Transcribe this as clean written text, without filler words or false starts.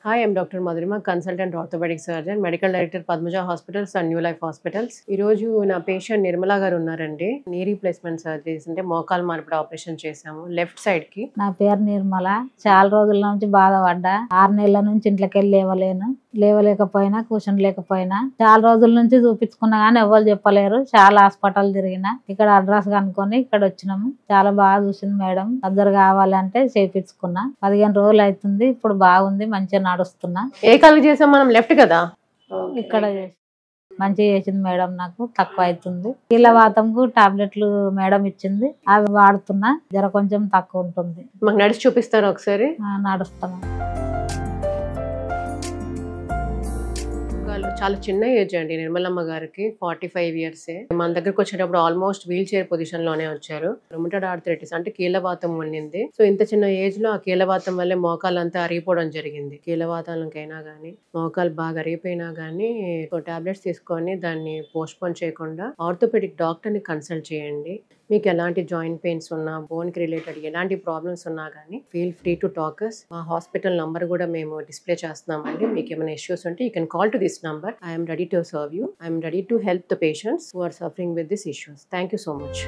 Hi, I'm Dr. Madhurima, consultant orthopedic surgeon, medical director Padmaja Hospitals and New Life Hospitals. ఈ రోజు నా patient Nirmala గారు ఉన్నారండి. Knee replacement surgeries అంటే మోకాలు మార్పిడి ఆపరేషన్ చేశాము లెఫ్ట్ సైడ్ కి. నా పేరు నిర్మల. చాలా రోజుల నుంచి బాధపడ్డా. 6 నెలల నుంచి ఇంట్లోకి వెళ్ళి లేవలేకపోయినా కూర్చోలేకపోయినా చాలా రోజుల నుంచి చూపించుకున్నా గానీ ఎవరు చెప్పలేరు. చాలా హాస్పిటల్ తిరిగినా ఇక్కడ అడ్రస్ కనుక్కొని ఇక్కడ వచ్చినాము. చాలా బాగా చూసింది మేడం. సర్జరీ కావాలంటే చేయించుకున్నా. 15 రోజులు అవుతుంది. ఇప్పుడు బాగుంది, మంచిగా నడుస్తున్నా. ఏ కాలు చేసాం మనం? లెఫ్ట్ కదా. ఇక్కడ మంచిగా చేసింది మేడం. నాకు తక్కువ అవుతుంది. కీళ్ళవాతంకు టాబ్లెట్లు మేడం ఇచ్చింది, అవి వాడుతున్నా. జర కొంచెం తక్కువ ఉంటుంది. మాకు నడిచి చూపిస్తారు ఒకసారి. నడుస్తాము. చాలా చిన్న ఏజ్ అండి నిర్మలమ్మ గారికి, 45 years. మన దగ్గరకు వచ్చేటప్పుడు ఆల్మోస్ట్ వీల్ చైర్ పొజిషన్ లోనే వచ్చారు. రుమటైడ్ ఆర్థరైటిస్ అంటే కీళ్ళవాతం ఉండింది. సో ఇంత చిన్న ఏజ్ లో ఆ కీళ్ళవాతం వల్లే మోకాలు అంతా అరిగిపోవడం జరిగింది. కీళ్ళవాతాలకైనా గానీ మోకాలు బాగా అరిగిపోయినా గానీ టాబ్లెట్స్ తీసుకొని దాన్ని పోస్ట్ పోన్ చేయకుండా ఆర్థోపెడిక్ డాక్టర్ ని కన్సల్ట్ చేయండి. మీకు ఎలాంటి జాయింట్ పెయిన్స్ ఉన్నా, బోన్ కి రిలేటెడ్ ఎలాంటి ప్రాబ్లమ్స్ ఉన్నా కానీ feel free to talk us. మా హాస్పిటల్ నంబర్ కూడా మేము డిస్ప్లే చేస్తున్నామండి. మీకు ఏమైనా ఇష్యూస్ ఉంటే you can call to this number. I am ready to serve you. I am ready to help the patients who are suffering with these issues. Thank you so much.